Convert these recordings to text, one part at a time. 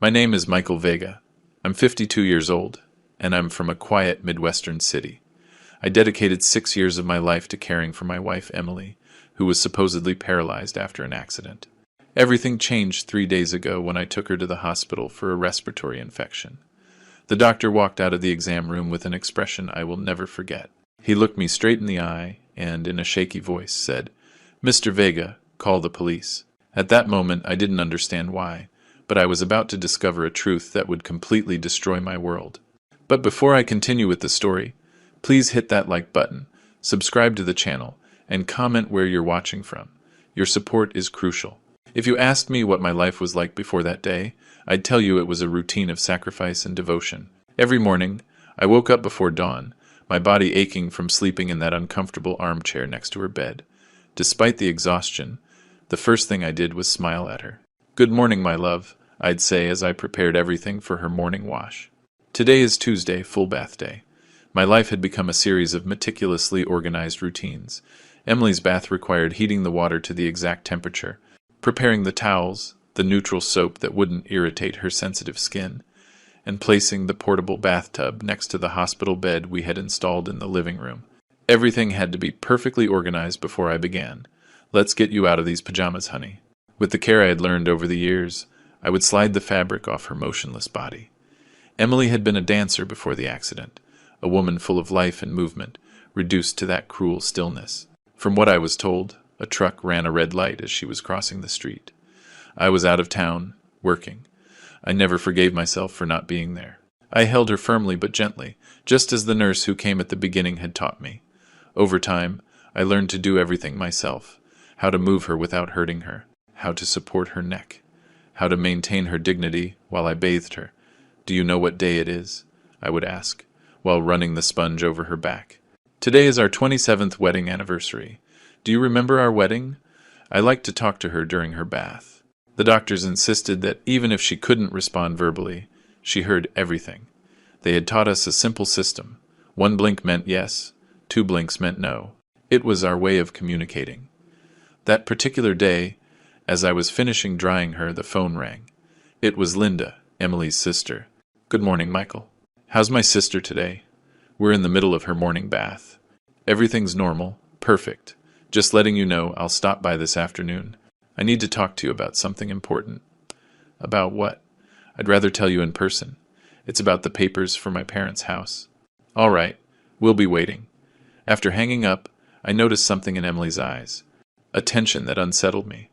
My name is Michael Vega. I'm 52 years old, and I'm from a quiet Midwestern city. I dedicated 6 years of my life to caring for my wife, Emily, who was supposedly paralyzed after an accident. Everything changed 3 days ago when I took her to the hospital for a respiratory infection. The doctor walked out of the exam room with an expression I will never forget. He looked me straight in the eye and, in a shaky voice, said, "Mr. Vega, call the police." At that moment, I didn't understand why, but I was about to discover a truth that would completely destroy my world. But before I continue with the story, please hit that like button, subscribe to the channel, and comment where you're watching from. Your support is crucial. If you asked me what my life was like before that day, I'd tell you it was a routine of sacrifice and devotion. Every morning, I woke up before dawn, my body aching from sleeping in that uncomfortable armchair next to her bed. Despite the exhaustion, the first thing I did was smile at her. "Good morning, my love," I'd say as I prepared everything for her morning wash. Today is Tuesday, full bath day. My life had become a series of meticulously organized routines. Emily's bath required heating the water to the exact temperature, preparing the towels, the neutral soap that wouldn't irritate her sensitive skin, and placing the portable bathtub next to the hospital bed we had installed in the living room. Everything had to be perfectly organized before I began. "Let's get you out of these pajamas, honey." With the care I had learned over the years, I would slide the fabric off her motionless body. Emily had been a dancer before the accident, a woman full of life and movement, reduced to that cruel stillness. From what I was told, a truck ran a red light as she was crossing the street. I was out of town, working. I never forgave myself for not being there. I held her firmly but gently, just as the nurse who came at the beginning had taught me. Over time, I learned to do everything myself, how to move her without hurting her, how to support her neck, how to maintain her dignity while I bathed her. "Do you know what day it is?" I would ask, while running the sponge over her back. "Today is our 27th wedding anniversary. Do you remember our wedding?" I liked to talk to her during her bath. The doctors insisted that even if she couldn't respond verbally, she heard everything. They had taught us a simple system. 1 blink meant yes, 2 blinks meant no. It was our way of communicating. That particular day, as I was finishing drying her, the phone rang. It was Linda, Emily's sister. "Good morning, Michael. How's my sister today?" We're in the middle of her morning bath. "Everything's normal. Perfect. Just letting you know I'll stop by this afternoon. I need to talk to you about something important." "About what?" "I'd rather tell you in person. It's about the papers for my parents' house." "All right. We'll be waiting." After hanging up, I noticed something in Emily's eyes, a tension that unsettled me.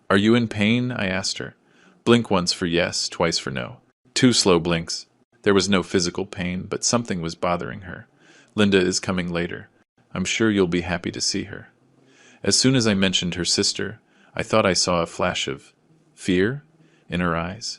"Are you in pain?" I asked her. "Blink once for yes, twice for no." 2 slow blinks. There was no physical pain, but something was bothering her. "Linda is coming later. I'm sure you'll be happy to see her." As soon as I mentioned her sister, I thought I saw a flash of fear in her eyes.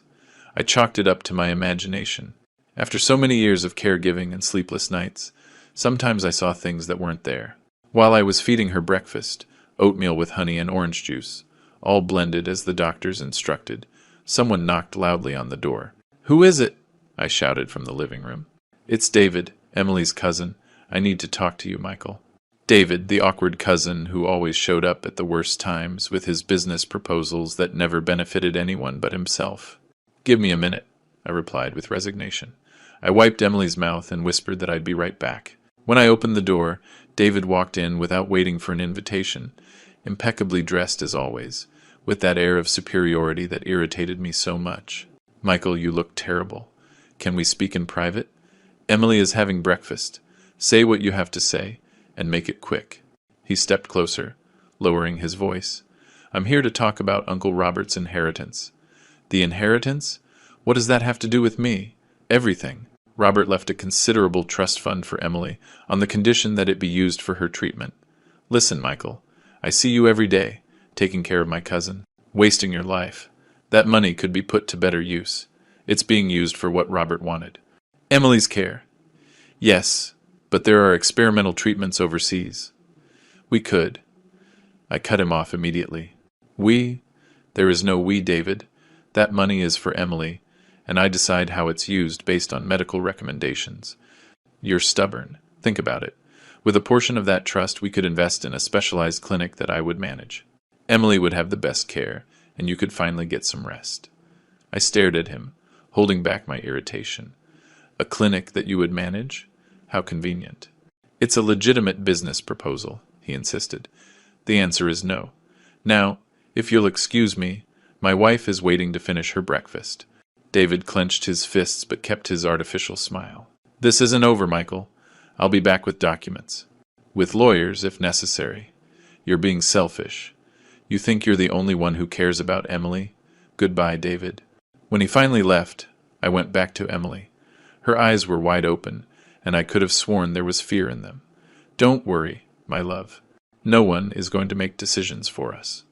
I chalked it up to my imagination. After so many years of caregiving and sleepless nights, sometimes I saw things that weren't there. While I was feeding her breakfast, oatmeal with honey and orange juice, all blended as the doctors instructed, someone knocked loudly on the door. "Who is it?" I shouted from the living room. "It's David, Emily's cousin. I need to talk to you, Michael." David, the awkward cousin who always showed up at the worst times with his business proposals that never benefited anyone but himself. "Give me a minute," I replied with resignation. I wiped Emily's mouth and whispered that I'd be right back. When I opened the door, David walked in without waiting for an invitation, impeccably dressed as always, with that air of superiority that irritated me so much. "Michael, you look terrible. Can we speak in private? Emily is having breakfast. Say what you have to say, and make it quick." He stepped closer, lowering his voice. "I'm here to talk about Uncle Robert's inheritance." "The inheritance? What does that have to do with me?" "Everything. Robert left a considerable trust fund for Emily, on the condition that it be used for her treatment. Listen, Michael, I see you every day, taking care of my cousin, wasting your life. That money could be put to better use. It's being used for what Robert wanted. Emily's care. Yes, but there are experimental treatments overseas. We could." I cut him off immediately. "We? There is no we, David. That money is for Emily, and I decide how it's used based on medical recommendations. You're stubborn. Think about it. With a portion of that trust, we could invest in a specialized clinic that I would manage. Emily would have the best care, and you could finally get some rest." I stared at him, holding back my irritation. A clinic that you would manage? How convenient. It's a legitimate business proposal, he insisted. The answer is no. Now, if you'll excuse me, my wife is waiting to finish her breakfast. David clenched his fists but kept his artificial smile. This isn't over, Michael. I'll be back with documents. With lawyers, if necessary. You're being selfish. You think you're the only one who cares about Emily? Goodbye, David. When he finally left, I went back to Emily. Her eyes were wide open, and I could have sworn there was fear in them. Don't worry, my love. No one is going to make decisions for us.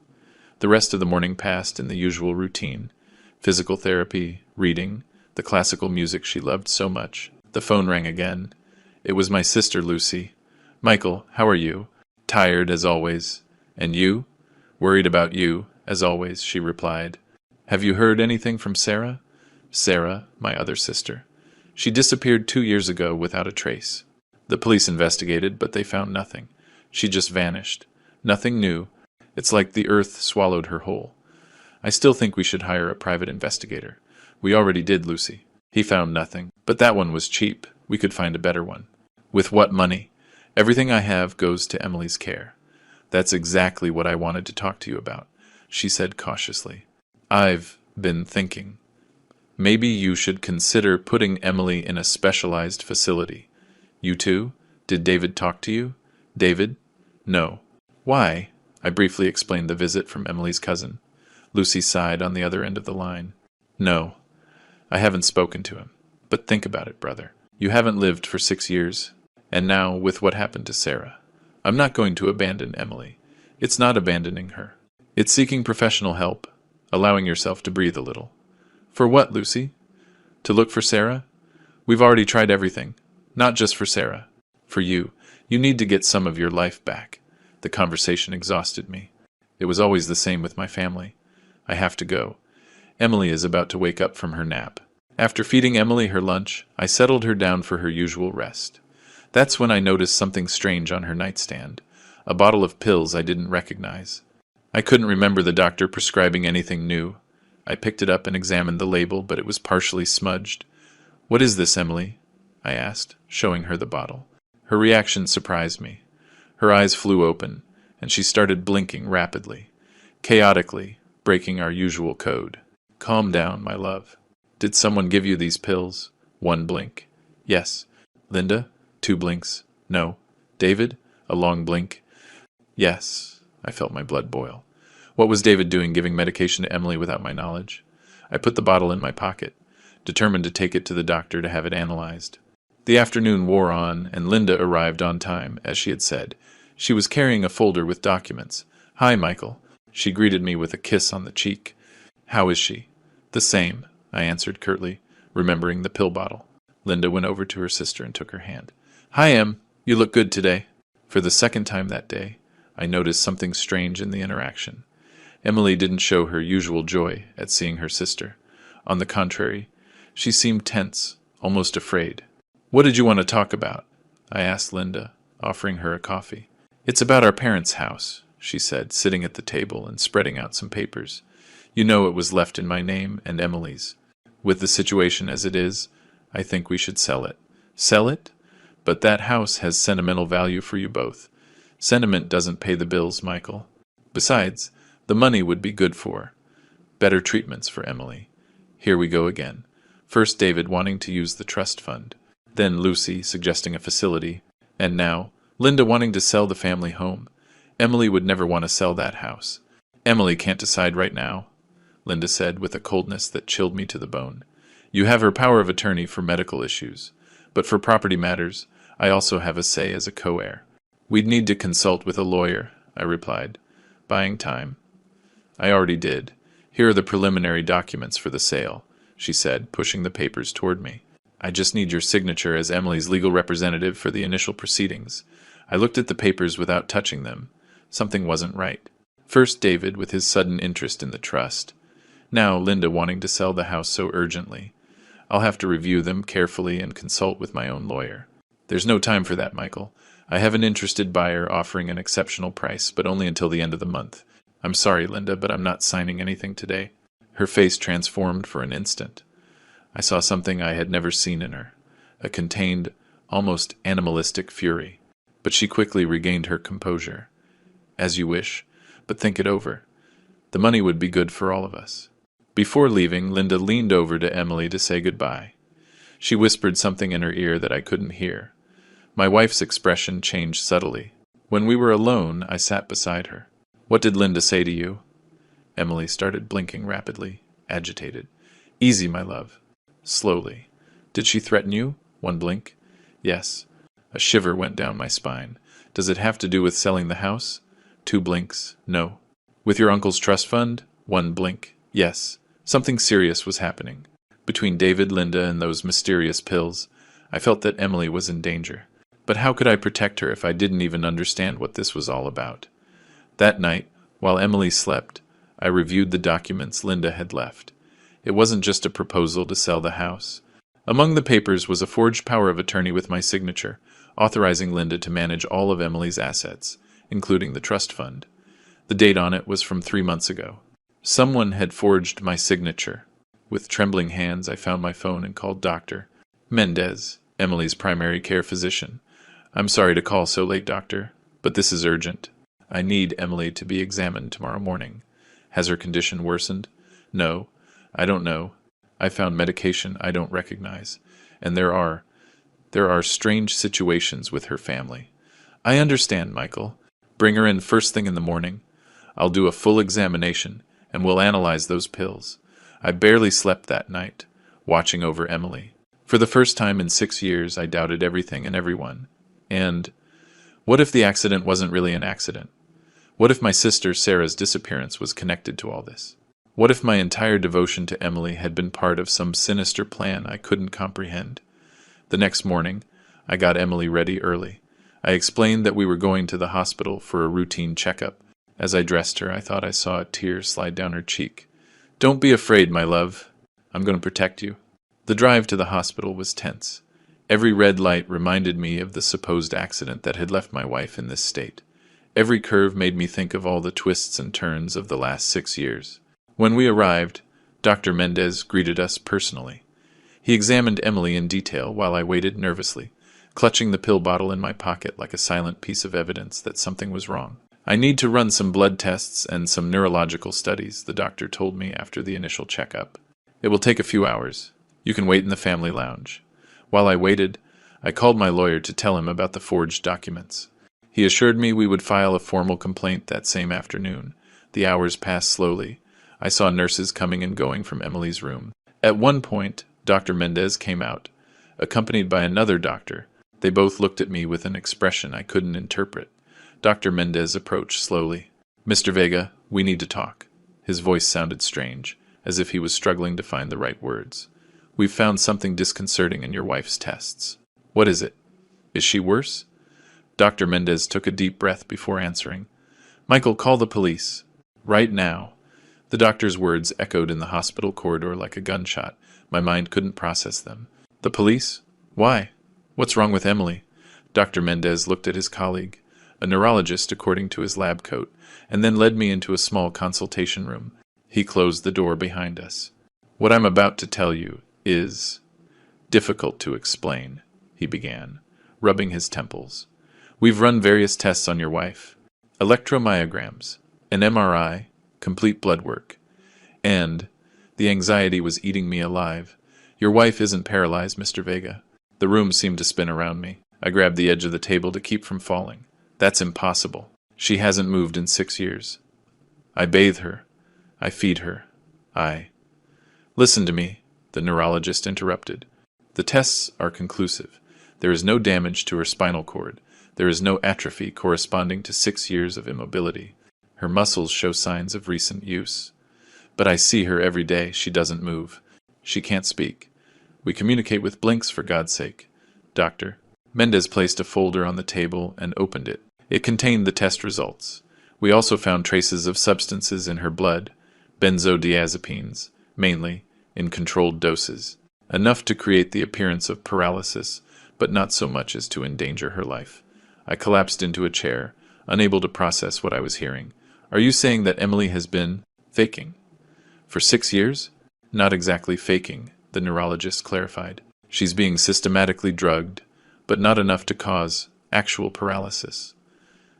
The rest of the morning passed in the usual routine. Physical therapy, reading, the classical music she loved so much. The phone rang again. It was my sister, Lucy. Michael, how are you? Tired, as always. And you? Worried about you, as always, she replied. Have you heard anything from Sarah? Sarah, my other sister. She disappeared 2 years ago without a trace. The police investigated, but they found nothing. She just vanished. Nothing new. It's like the earth swallowed her whole. I still think we should hire a private investigator. We already did, Lucy. He found nothing, but that one was cheap. We could find a better one. With what money? Everything I have goes to Emily's care. That's exactly what I wanted to talk to you about, she said cautiously. I've been thinking. Maybe you should consider putting Emily in a specialized facility. You too? Did David talk to you? David? No. Why? I briefly explained the visit from Emily's cousin. Lucy sighed on the other end of the line. No, I haven't spoken to him. But think about it, brother. You haven't lived for 6 years, and now with what happened to Sarah. I'm not going to abandon Emily. It's not abandoning her. It's seeking professional help, allowing yourself to breathe a little. For what, Lucy? To look for Sarah? We've already tried everything. Not just for Sarah. For you. You need to get some of your life back. The conversation exhausted me. It was always the same with my family. I have to go. Emily is about to wake up from her nap. After feeding Emily her lunch, I settled her down for her usual rest. That's when I noticed something strange on her nightstand. A bottle of pills I didn't recognize. I couldn't remember the doctor prescribing anything new. I picked it up and examined the label, but it was partially smudged. What is this, Emily? I asked, showing her the bottle. Her reaction surprised me. Her eyes flew open, and she started blinking rapidly, chaotically, breaking our usual code. Calm down, my love. Did someone give you these pills? 1 blink. Yes. Linda? 2 blinks. No. David? A long blink. Yes. I felt my blood boil. What was David doing giving medication to Emily without my knowledge? I put the bottle in my pocket, determined to take it to the doctor to have it analyzed. The afternoon wore on, and Linda arrived on time, as she had said. She was carrying a folder with documents. Hi, Michael. She greeted me with a kiss on the cheek. How is she? The same, I answered curtly, remembering the pill bottle. Linda went over to her sister and took her hand. Hi, Em. You look good today. For the second time that day, I noticed something strange in the interaction. Emily didn't show her usual joy at seeing her sister. On the contrary, she seemed tense, almost afraid. What did you want to talk about? I asked Linda, offering her a coffee. It's about our parents' house, she said, sitting at the table and spreading out some papers. You know it was left in my name and Emily's. With the situation as it is, I think we should sell it. Sell it? But that house has sentimental value for you both. Sentiment doesn't pay the bills, Michael. Besides, the money would be good for better treatments for Emily. Here we go again. First David wanting to use the trust fund, then Lucy suggesting a facility, and now Linda wanting to sell the family home. Emily would never want to sell that house. Emily can't decide right now, Linda said with a coldness that chilled me to the bone. You have her power of attorney for medical issues, but for property matters, I also have a say as a co-heir. We'd need to consult with a lawyer, I replied, buying time. I already did. Here are the preliminary documents for the sale, she said, pushing the papers toward me. I just need your signature as Emily's legal representative for the initial proceedings. I looked at the papers without touching them. Something wasn't right. First David with his sudden interest in the trust. Now Linda wanting to sell the house so urgently. I'll have to review them carefully and consult with my own lawyer. There's no time for that, Michael. I have an interested buyer offering an exceptional price, but only until the end of the month. I'm sorry, Linda, but I'm not signing anything today. Her face transformed for an instant. I saw something I had never seen in her, a contained, almost animalistic fury. But she quickly regained her composure. As you wish, but think it over. The money would be good for all of us. Before leaving, Linda leaned over to Emily to say goodbye. She whispered something in her ear that I couldn't hear. My wife's expression changed subtly. When we were alone, I sat beside her. What did Linda say to you? Emily started blinking rapidly, agitated. Easy, my love. Slowly. Did she threaten you? One blink. Yes. A shiver went down my spine. Does it have to do with selling the house? Two blinks. No. With your uncle's trust fund? One blink. Yes. Something serious was happening. Between David, Linda, and those mysterious pills, I felt that Emily was in danger. But how could I protect her if I didn't even understand what this was all about? That night, while Emily slept, I reviewed the documents Linda had left. It wasn't just a proposal to sell the house. Among the papers was a forged power of attorney with my signature, authorizing Linda to manage all of Emily's assets, including the trust fund. The date on it was from 3 months ago. Someone had forged my signature. With trembling hands, I found my phone and called Dr. Mendez, Emily's primary care physician. I'm sorry to call so late, doctor, but this is urgent. I need Emily to be examined tomorrow morning. Has her condition worsened? No, I don't know. I found medication I don't recognize, and there are strange situations with her family. I understand, Michael. Bring her in first thing in the morning. I'll do a full examination, and we'll analyze those pills. I barely slept that night, watching over Emily. For the first time in 6 years, I doubted everything and everyone. And what if the accident wasn't really an accident? What if my sister Sarah's disappearance was connected to all this? What if my entire devotion to Emily had been part of some sinister plan I couldn't comprehend? The next morning, I got Emily ready early. I explained that we were going to the hospital for a routine checkup. As I dressed her, I thought I saw a tear slide down her cheek. Don't be afraid, my love. I'm going to protect you. The drive to the hospital was tense. Every red light reminded me of the supposed accident that had left my wife in this state. Every curve made me think of all the twists and turns of the last 6 years. When we arrived, Dr. Mendez greeted us personally. He examined Emily in detail while I waited nervously, clutching the pill bottle in my pocket like a silent piece of evidence that something was wrong. I need to run some blood tests and some neurological studies, the doctor told me after the initial checkup. It will take a few hours. You can wait in the family lounge. While I waited, I called my lawyer to tell him about the forged documents. He assured me we would file a formal complaint that same afternoon. The hours passed slowly. I saw nurses coming and going from Emily's room. At one point, Dr. Mendez came out, accompanied by another doctor. They both looked at me with an expression I couldn't interpret. Dr. Mendez approached slowly. Mr. Vega, we need to talk. His voice sounded strange, as if he was struggling to find the right words. We've found something disconcerting in your wife's tests. What is it? Is she worse? Dr. Mendez took a deep breath before answering. Michael, call the police. Right now. The doctor's words echoed in the hospital corridor like a gunshot. My mind couldn't process them. The police? Why? What's wrong with Emily? Dr. Mendez looked at his colleague, a neurologist according to his lab coat, and then led me into a small consultation room. He closed the door behind us. What I'm about to tell you is difficult to explain, he began, rubbing his temples. We've run various tests on your wife. Electromyograms, an MRI, complete blood work. And the anxiety was eating me alive. Your wife isn't paralyzed, Mr. Vega. The room seemed to spin around me. I grabbed the edge of the table to keep from falling. That's impossible. She hasn't moved in 6 years. I bathe her. I feed her. Listen to me, the neurologist interrupted. The tests are conclusive. There is no damage to her spinal cord. There is no atrophy corresponding to 6 years of immobility. Her muscles show signs of recent use. But I see her every day. She doesn't move. She can't speak. We communicate with blinks, for God's sake. Doctor. Mendez placed a folder on the table and opened it. It contained the test results. We also found traces of substances in her blood, benzodiazepines, mainly, in controlled doses, enough to create the appearance of paralysis, but not so much as to endanger her life. I collapsed into a chair, unable to process what I was hearing. Are you saying that Emily has been faking? For 6 years? Not exactly faking, the neurologist clarified. She's being systematically drugged, but not enough to cause actual paralysis.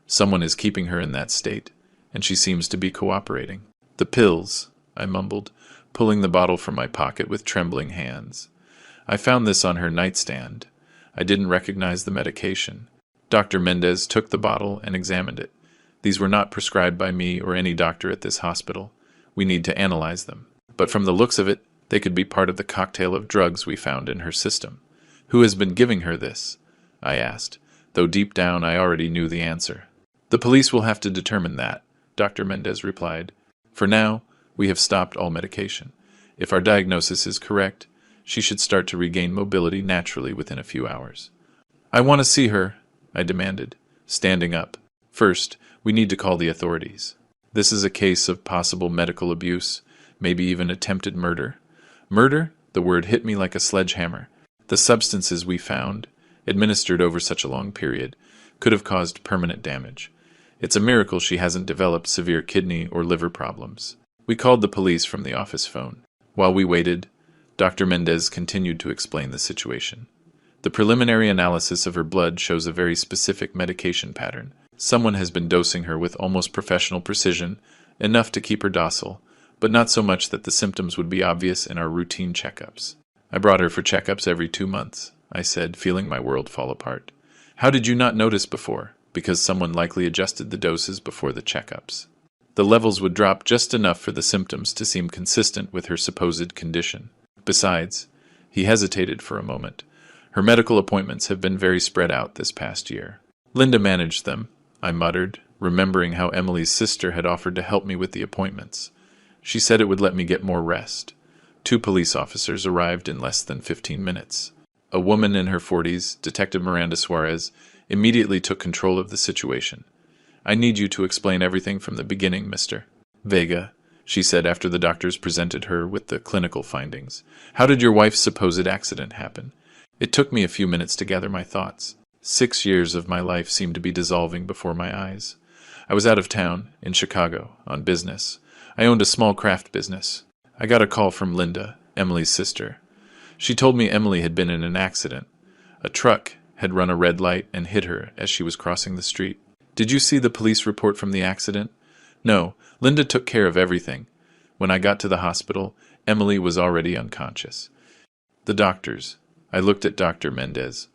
Someone is keeping her in that state, and she seems to be cooperating. The pills, I mumbled, pulling the bottle from my pocket with trembling hands. I found this on her nightstand. I didn't recognize the medication. Dr. Mendez took the bottle and examined it. These were not prescribed by me or any doctor at this hospital. We need to analyze them. But from the looks of it, they could be part of the cocktail of drugs we found in her system. Who has been giving her this? I asked, though deep down I already knew the answer. The police will have to determine that, Dr. Mendez replied. For now, we have stopped all medication. If our diagnosis is correct, she should start to regain mobility naturally within a few hours. I want to see her, I demanded, standing up. First, we need to call the authorities. This is a case of possible medical abuse, maybe even attempted murder. Murder? The word hit me like a sledgehammer. The substances we found, administered over such a long period, could have caused permanent damage. It's a miracle she hasn't developed severe kidney or liver problems. We called the police from the office phone. While we waited, Dr. Mendez continued to explain the situation. The preliminary analysis of her blood shows a very specific medication pattern. Someone has been dosing her with almost professional precision, enough to keep her docile, but not so much that the symptoms would be obvious in our routine checkups. I brought her for checkups every 2 months, I said, feeling my world fall apart. How did you not notice before? Because someone likely adjusted the doses before the checkups. The levels would drop just enough for the symptoms to seem consistent with her supposed condition. Besides, he hesitated for a moment. Her medical appointments have been very spread out this past year. Linda managed them, I muttered, remembering how Emily's sister had offered to help me with the appointments. She said it would let me get more rest. 2 police officers arrived in less than 15 minutes. A woman in her 40s, Detective Miranda Suarez, immediately took control of the situation. I need you to explain everything from the beginning, Mr. Vega, she said after the doctors presented her with the clinical findings. How did your wife's supposed accident happen? It took me a few minutes to gather my thoughts. 6 years of my life seemed to be dissolving before my eyes. I was out of town, in Chicago, on business. I owned a small craft business. I got a call from Linda, Emily's sister. She told me Emily had been in an accident. A truck had run a red light and hit her as she was crossing the street. Did you see the police report from the accident? No, Linda took care of everything. When I got to the hospital, Emily was already unconscious. The doctors. I looked at Dr. Mendez.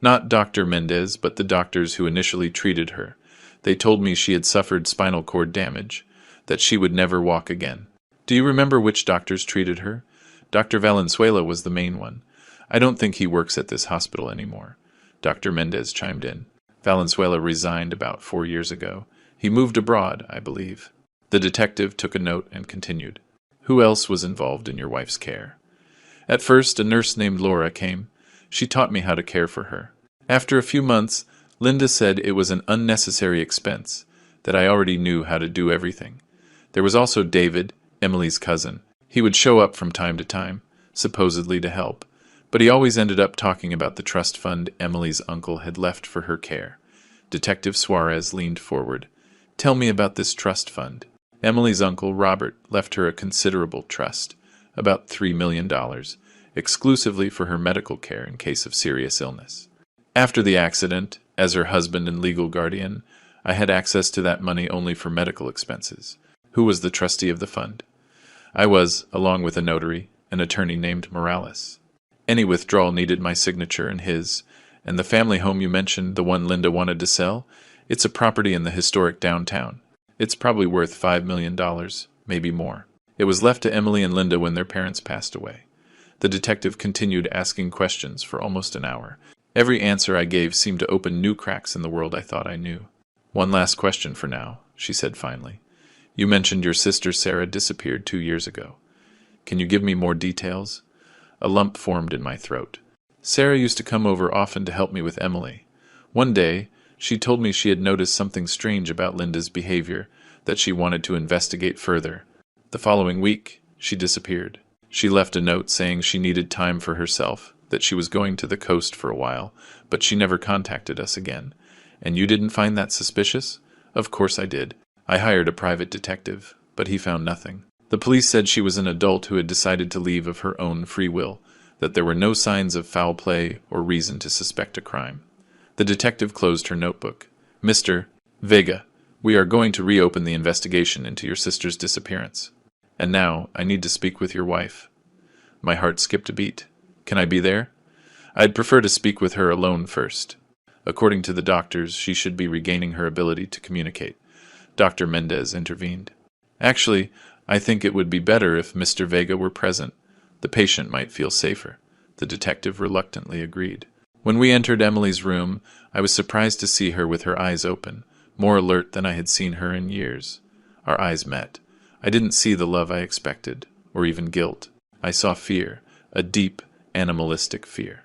Not Dr. Mendez, but the doctors who initially treated her. They told me she had suffered spinal cord damage, that she would never walk again. Do you remember which doctors treated her? Dr. Valenzuela was the main one. I don't think he works at this hospital anymore. Dr. Mendez chimed in. Valenzuela resigned about 4 years ago. He moved abroad, I believe. The detective took a note and continued. Who else was involved in your wife's care? At first, a nurse named Laura came. She taught me how to care for her. After a few months, Linda said it was an unnecessary expense, that I already knew how to do everything. There was also David, Emily's cousin. He would show up from time to time, supposedly to help, but he always ended up talking about the trust fund Emily's uncle had left for her care. Detective Suarez leaned forward. Tell me about this trust fund. Emily's uncle, Robert, left her a considerable trust, about $3 million, exclusively for her medical care in case of serious illness. After the accident, as her husband and legal guardian, I had access to that money only for medical expenses. Who was the trustee of the fund? I was, along with a notary, an attorney named Morales. Any withdrawal needed my signature and his, and the family home you mentioned, the one Linda wanted to sell, it's a property in the historic downtown. It's probably worth $5 million, maybe more. It was left to Emily and Linda when their parents passed away. The detective continued asking questions for almost an hour. Every answer I gave seemed to open new cracks in the world I thought I knew. One last question for now, she said finally. You mentioned your sister Sarah disappeared 2 years ago. Can you give me more details? A lump formed in my throat. Sarah used to come over often to help me with Emily. One day, she told me she had noticed something strange about Linda's behavior, that she wanted to investigate further. The following week, she disappeared. She left a note saying she needed time for herself, that she was going to the coast for a while, but she never contacted us again. And you didn't find that suspicious? Of course I did. I hired a private detective, but he found nothing. The police said she was an adult who had decided to leave of her own free will, that there were no signs of foul play or reason to suspect a crime. The detective closed her notebook. Mr. Vega, we are going to reopen the investigation into your sister's disappearance. And now, I need to speak with your wife. My heart skipped a beat. Can I be there? I'd prefer to speak with her alone first. According to the doctors, she should be regaining her ability to communicate. Dr. Mendez intervened. Actually, I think it would be better if Mr. Vega were present. The patient might feel safer. The detective reluctantly agreed. When we entered Emily's room, I was surprised to see her with her eyes open, more alert than I had seen her in years. Our eyes met. I didn't see the love I expected, or even guilt. I saw fear, a deep, animalistic fear.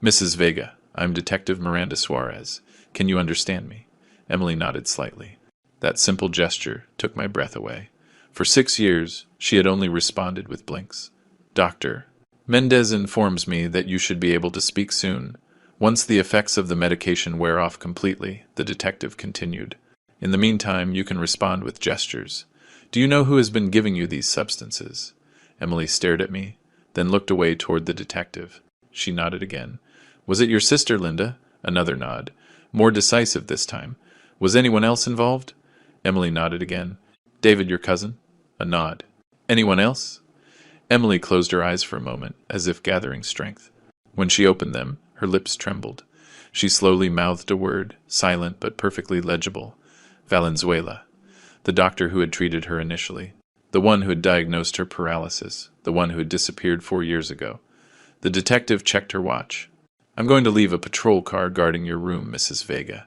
Mrs. Vega, I'm Detective Miranda Suarez. Can you understand me? Emily nodded slightly. That simple gesture took my breath away. For 6 years, she had only responded with blinks. Doctor, Mendez informs me that you should be able to speak soon. Once the effects of the medication wear off completely, the detective continued. In the meantime, you can respond with gestures. Do you know who has been giving you these substances? Emily stared at me, then looked away toward the detective. She nodded again. Was it your sister, Linda? Another nod. More decisive this time. Was anyone else involved? Emily nodded again. David, your cousin? A nod. Anyone else? Emily closed her eyes for a moment, as if gathering strength. When she opened them, her lips trembled. She slowly mouthed a word, silent but perfectly legible. Valenzuela. The doctor who had treated her initially. The one who had diagnosed her paralysis. The one who had disappeared 4 years ago. The detective checked her watch. I'm going to leave a patrol car guarding your room, Mrs. Vega.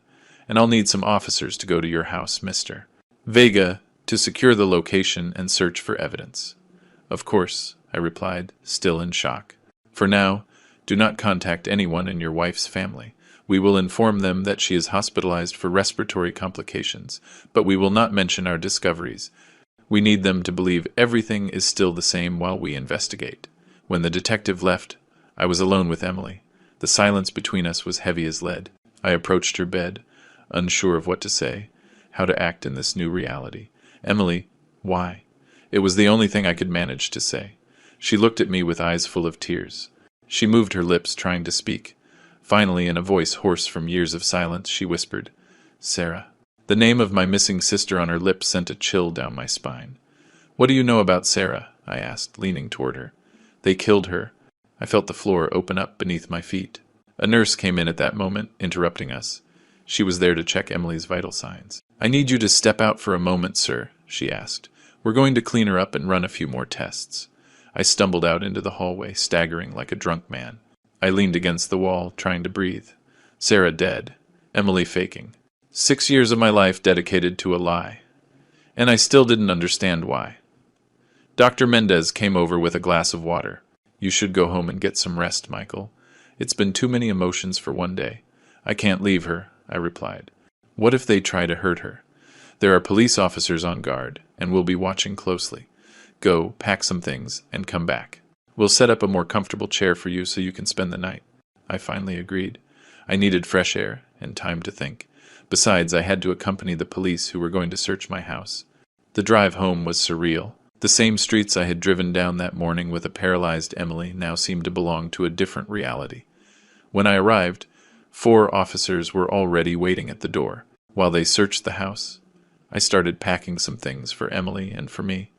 And I'll need some officers to go to your house, Mr. Vega, to secure the location and search for evidence. Of course, I replied, still in shock. For now, do not contact anyone in your wife's family. We will inform them that she is hospitalized for respiratory complications, but we will not mention our discoveries. We need them to believe everything is still the same while we investigate. When the detective left, I was alone with Emily. The silence between us was heavy as lead. I approached her bed, unsure of what to say, how to act in this new reality. Emily, why? It was the only thing I could manage to say. She looked at me with eyes full of tears. She moved her lips, trying to speak. Finally, in a voice hoarse from years of silence, she whispered, Sarah. The name of my missing sister on her lips sent a chill down my spine. What do you know about Sarah? I asked, leaning toward her. They killed her. I felt the floor open up beneath my feet. A nurse came in at that moment, interrupting us. She was there to check Emily's vital signs. I need you to step out for a moment, sir, she asked. We're going to clean her up and run a few more tests. I stumbled out into the hallway, staggering like a drunk man. I leaned against the wall, trying to breathe. Sarah dead. Emily faking. 6 years of my life dedicated to a lie. And I still didn't understand why. Dr. Mendez came over with a glass of water. You should go home and get some rest, Michael. It's been too many emotions for one day. I can't leave her, I replied. What if they try to hurt her? There are police officers on guard, and we'll be watching closely. Go, pack some things, and come back. We'll set up a more comfortable chair for you so you can spend the night. I finally agreed. I needed fresh air and time to think. Besides, I had to accompany the police who were going to search my house. The drive home was surreal. The same streets I had driven down that morning with a paralyzed Emily now seemed to belong to a different reality. When I arrived, 4 officers were already waiting at the door. While they searched the house, I started packing some things for Emily and for me.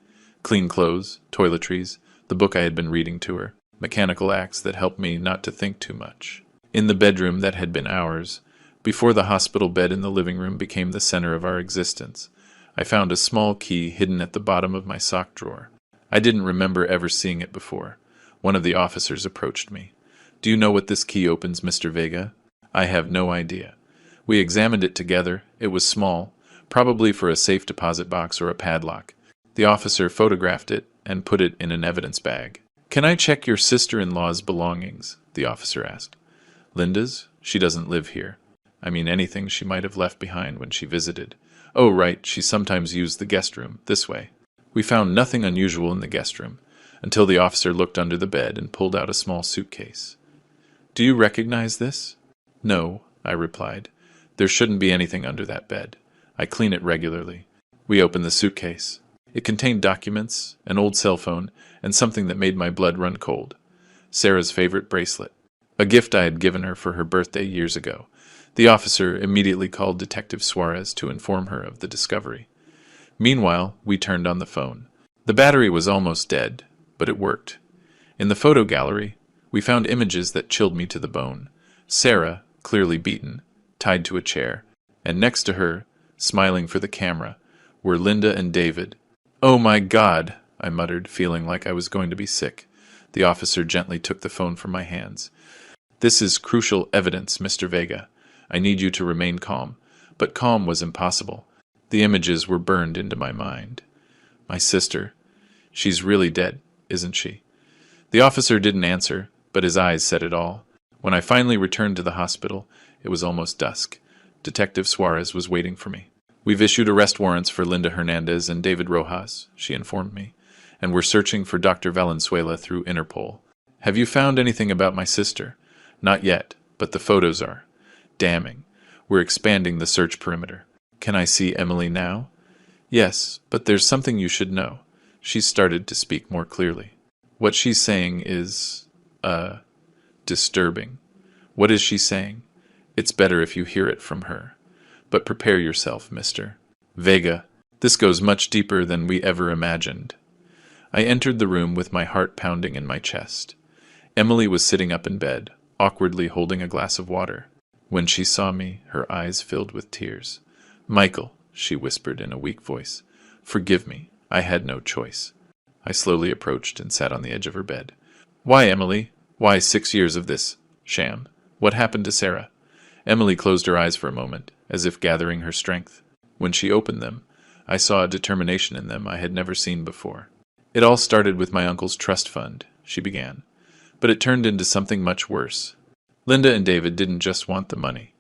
Clean clothes, toiletries, the book I had been reading to her, mechanical acts that helped me not to think too much. In the bedroom that had been ours, before the hospital bed in the living room became the center of our existence, I found a small key hidden at the bottom of my sock drawer. I didn't remember ever seeing it before. One of the officers approached me. Do you know what this key opens, Mr. Vega? I have no idea. We examined it together. It was small, probably for a safe deposit box or a padlock. The officer photographed it and put it in an evidence bag. Can I check your sister-in-law's belongings? The officer asked. Linda's? She doesn't live here. I mean anything she might have left behind when she visited. Oh, right, she sometimes used the guest room, this way. We found nothing unusual in the guest room, until the officer looked under the bed and pulled out a small suitcase. Do you recognize this? No, I replied. There shouldn't be anything under that bed. I clean it regularly. We opened the suitcase. It contained documents, an old cell phone, and something that made my blood run cold. Sarah's favorite bracelet, a gift I had given her for her birthday years ago. The officer immediately called Detective Suarez to inform her of the discovery. Meanwhile, we turned on the phone. The battery was almost dead, but it worked. In the photo gallery, we found images that chilled me to the bone. Sarah, clearly beaten, tied to a chair, and next to her, smiling for the camera, were Linda and David. "Oh my God," I muttered, feeling like I was going to be sick. The officer gently took the phone from my hands. "This is crucial evidence, Mr. Vega. I need you to remain calm." But calm was impossible. The images were burned into my mind. My sister. She's really dead, isn't she? The officer didn't answer, but his eyes said it all. When I finally returned to the hospital, it was almost dusk. Detective Suarez was waiting for me. "We've issued arrest warrants for Linda Hernandez and David Rojas," she informed me, "and we're searching for Dr. Valenzuela through Interpol. Have you found anything about my sister?" "Not yet, but the photos are damning. We're expanding the search perimeter." "Can I see Emily now?" "Yes, but there's something you should know." She started to speak more clearly. "What she's saying is, disturbing." "What is she saying?" "It's better if you hear it from her. But prepare yourself, Mr. Vega. This goes much deeper than we ever imagined." I entered the room with my heart pounding in my chest. Emily was sitting up in bed, awkwardly holding a glass of water. When she saw me, her eyes filled with tears. "Michael," she whispered in a weak voice, "forgive me. I had no choice." I slowly approached and sat on the edge of her bed. "Why, Emily? Why 6 years of this sham? What happened to Sarah?" Emily closed her eyes for a moment, as if gathering her strength. When she opened them, I saw a determination in them I had never seen before. "It all started with my uncle's trust fund," she began. "But it turned into something much worse. Linda and David didn't just want the money.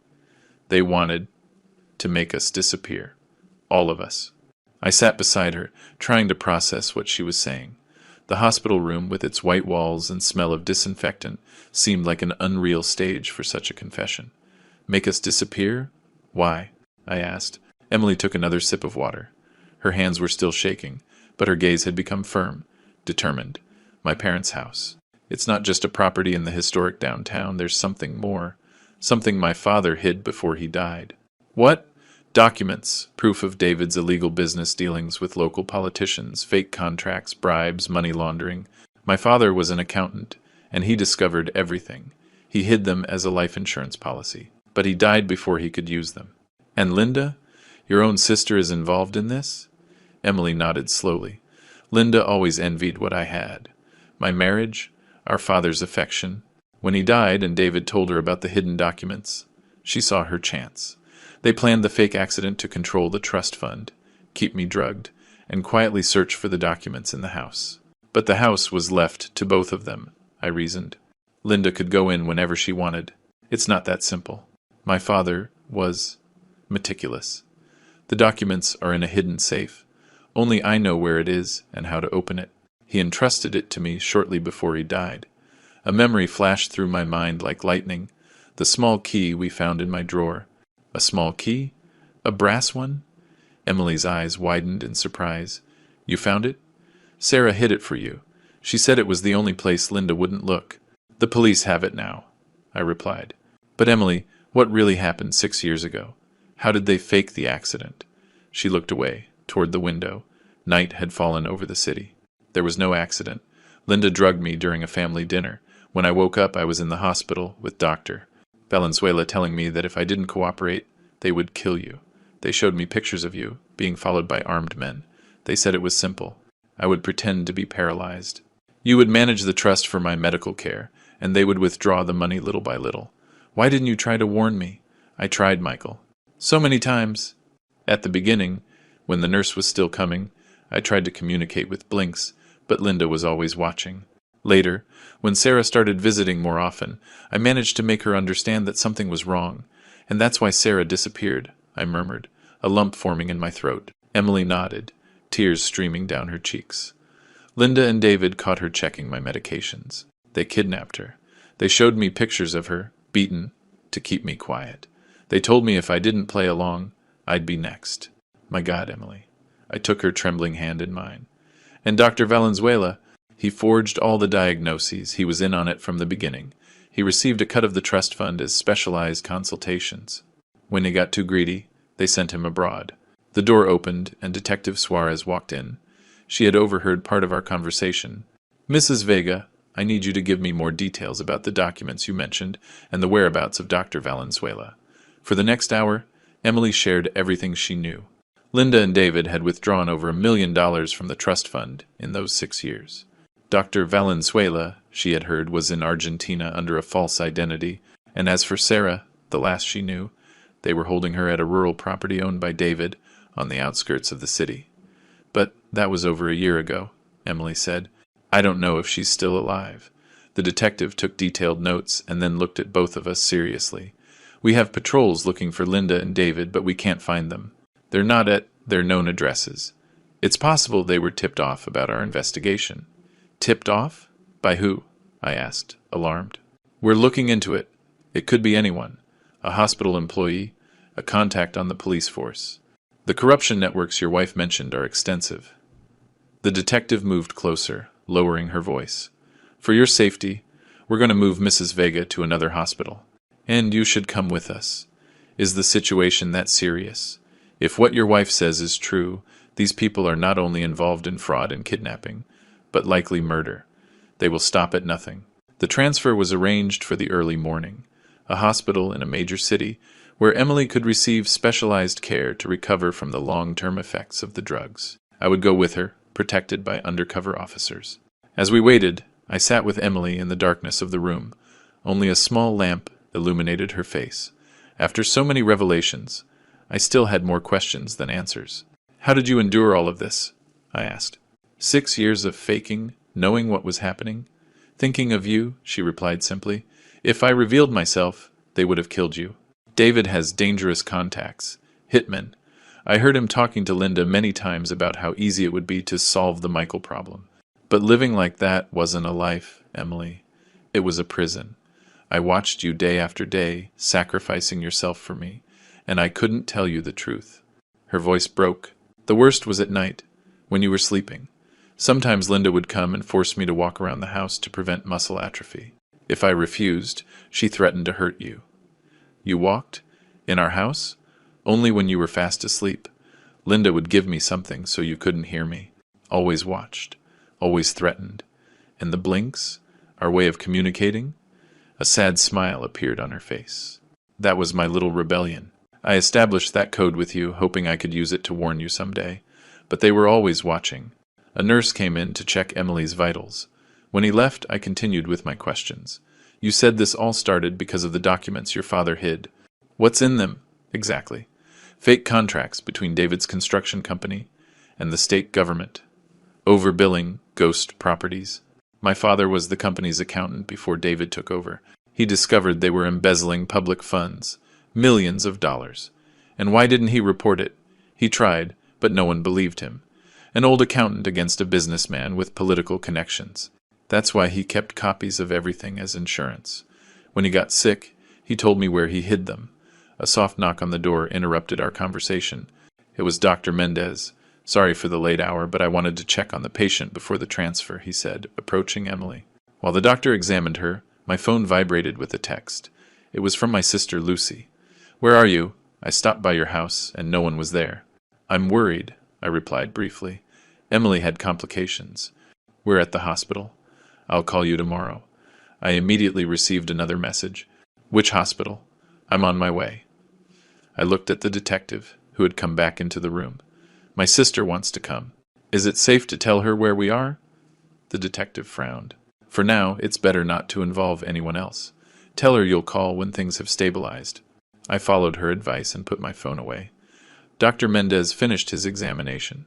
They wanted to make us disappear. All of us." I sat beside her, trying to process what she was saying. The hospital room, with its white walls and smell of disinfectant, seemed like an unreal stage for such a confession. "Make us disappear? Why?" I asked. Emily took another sip of water. Her hands were still shaking, but her gaze had become firm, determined. "My parents' house. It's not just a property in the historic downtown. There's something more. Something my father hid before he died." "What?" "Documents, proof of David's illegal business dealings with local politicians, fake contracts, bribes, money laundering. My father was an accountant, and he discovered everything. He hid them as a life insurance policy, but he died before he could use them." "And Linda? Your own sister is involved in this?" Emily nodded slowly. "Linda always envied what I had. My marriage, our father's affection. When he died and David told her about the hidden documents, she saw her chance. They planned the fake accident to control the trust fund, keep me drugged, and quietly search for the documents in the house. But the house was left to both of them, I reasoned. Linda could go in whenever she wanted. It's not that simple. My father was meticulous. The documents are in a hidden safe. Only I know where it is and how to open it. He entrusted it to me shortly before he died. A memory flashed through my mind like lightning. The small key we found in my drawer. A small key? A brass one? Emily's eyes widened in surprise. "You found it?" "Sarah hid it for you. She said it was the only place Linda wouldn't look." "The police have it now," I replied. "But Emily, what really happened 6 years ago? How did they fake the accident?" She looked away, toward the window. Night had fallen over the city. "There was no accident. Linda drugged me during a family dinner. When I woke up, I was in the hospital with Dr. Valenzuela telling me that if I didn't cooperate, they would kill you. They showed me pictures of you, being followed by armed men. They said it was simple. I would pretend to be paralyzed. You would manage the trust for my medical care, and they would withdraw the money little by little. Why didn't you try to warn me?" "I tried, Michael. So many times. At the beginning, when the nurse was still coming, I tried to communicate with blinks, but Linda was always watching. Later, when Sarah started visiting more often, I managed to make her understand that something was wrong. And that's why Sarah disappeared," I murmured, a lump forming in my throat. Emily nodded, tears streaming down her cheeks. "Linda and David caught her checking my medications. They kidnapped her. They showed me pictures of her, beaten, to keep me quiet. They told me if I didn't play along, I'd be next. My God, Emily, I took her trembling hand in mine. And Dr. Valenzuela, he forged all the diagnoses. He was in on it from the beginning. He received a cut of the trust fund as specialized consultations. When he got too greedy, they sent him abroad. The door opened, and Detective Suarez walked in. She had overheard part of our conversation. "Mrs. Vega, I need you to give me more details about the documents you mentioned and the whereabouts of Dr. Valenzuela." For the next hour, Emily shared everything she knew. Linda and David had withdrawn over $1 million from the trust fund in those 6 years. Dr. Valenzuela, she had heard, was in Argentina under a false identity, and as for Sarah, the last she knew, they were holding her at a rural property owned by David on the outskirts of the city. "But that was over a year ago," Emily said. "I don't know if she's still alive." The detective took detailed notes and then looked at both of us seriously. "We have patrols looking for Linda and David, but we can't find them. They're not at their known addresses. It's possible they were tipped off about our investigation." "Tipped off? By who?" I asked, alarmed. "We're looking into it. It could be anyone. A hospital employee, a contact on the police force. The corruption networks your wife mentioned are extensive." The detective moved closer, lowering her voice. "For your safety, we're going to move Mrs. Vega to another hospital. And you should come with us. Is the situation that serious? If what your wife says is true, these people are not only involved in fraud and kidnapping, but likely murder. They will stop at nothing." The transfer was arranged for the early morning, a hospital in a major city where Emily could receive specialized care to recover from the long-term effects of the drugs. I would go with her, protected by undercover officers. As we waited, I sat with Emily in the darkness of the room. Only a small lamp illuminated her face. After so many revelations, I still had more questions than answers. "How did you endure all of this?" I asked. 6 years of faking, knowing what was happening. "Thinking of you," she replied simply. "If I revealed myself, they would have killed you. David has dangerous contacts, hitmen. I heard him talking to Linda many times about how easy it would be to solve the Michael problem. But living like that wasn't a life, Emily. It was a prison. I watched you day after day, sacrificing yourself for me, and I couldn't tell you the truth." Her voice broke. "The worst was at night, when you were sleeping. Sometimes Linda would come and force me to walk around the house to prevent muscle atrophy. If I refused, she threatened to hurt you." "You walked? In our house?" "Only when you were fast asleep. Linda would give me something so you couldn't hear me. Always watched. Always threatened. And the blinks? Our way of communicating?" A sad smile appeared on her face. "That was my little rebellion. I established that code with you, hoping I could use it to warn you someday. But they were always watching. A nurse came in to check Emily's vitals. When he left, I continued with my questions. You said this all started because of the documents your father hid. What's in them, exactly? Fake contracts between David's construction company and the state government. Overbilling, ghost properties. My father was the company's accountant before David took over. He discovered they were embezzling public funds, millions of dollars. And why didn't he report it? He tried, but no one believed him. An old accountant against a businessman with political connections. That's why he kept copies of everything as insurance. When he got sick, he told me where he hid them. A soft knock on the door interrupted our conversation. It was Dr. Mendez. "Sorry for the late hour, but I wanted to check on the patient before the transfer," he said, approaching Emily. While the doctor examined her, my phone vibrated with a text. It was from my sister Lucy. "Where are you? I stopped by your house, and no one was there." "I'm worried," I replied briefly. Emily had complications. "We're at the hospital. I'll call you tomorrow." I immediately received another message. "Which hospital? I'm on my way." I looked at the detective, who had come back into the room. "My sister wants to come. Is it safe to tell her where we are?" The detective frowned. "For now, it's better not to involve anyone else. Tell her you'll call when things have stabilized." I followed her advice and put my phone away. Dr. Mendez finished his examination.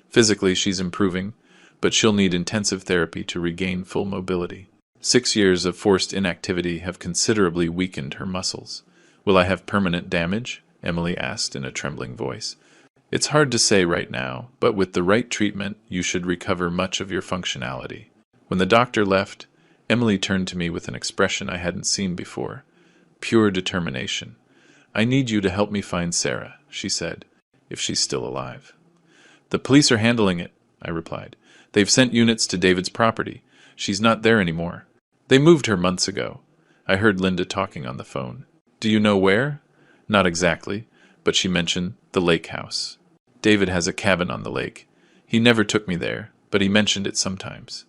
Physically, she's improving, but she'll need intensive therapy to regain full mobility. 6 years of forced inactivity have considerably weakened her muscles. "Will I have permanent damage?" Emily asked in a trembling voice. "It's hard to say right now, but with the right treatment, you should recover much of your functionality." When the doctor left, Emily turned to me with an expression I hadn't seen before. Pure determination. "I need you to help me find Sarah," she said, "if she's still alive." The police are handling it, I replied. They've sent units to David's property. She's not there anymore. They moved her months ago. I heard Linda talking on the phone. Do you know where? Not exactly, but she mentioned the lake house. David has a cabin on the lake. He never took me there, but he mentioned it sometimes.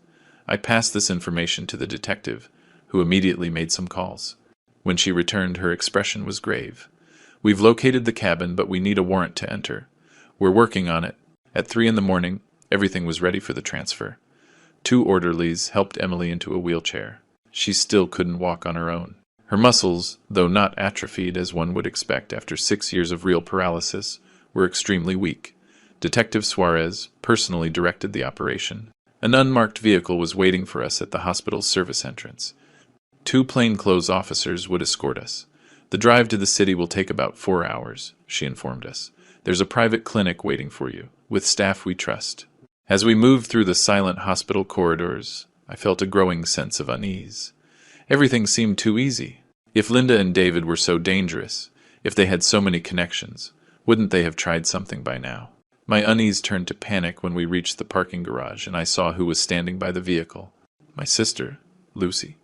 I passed this information to the detective, who immediately made some calls. When she returned, her expression was grave. We've located the cabin, but we need a warrant to enter. We're working on it. At 3 in the morning, everything was ready for the transfer. 2 orderlies helped Emily into a wheelchair. She still couldn't walk on her own. Her muscles, though not atrophied as one would expect after 6 years of real paralysis, were extremely weak. Detective Suarez personally directed the operation. An unmarked vehicle was waiting for us at the hospital's service entrance. 2 plainclothes officers would escort us. The drive to the city will take about 4 hours, she informed us. There's a private clinic waiting for you, with staff we trust. As we moved through the silent hospital corridors, I felt a growing sense of unease. Everything seemed too easy. If Linda and David were so dangerous, if they had so many connections, wouldn't they have tried something by now? My unease turned to panic when we reached the parking garage and I saw who was standing by the vehicle. My sister, Lucy.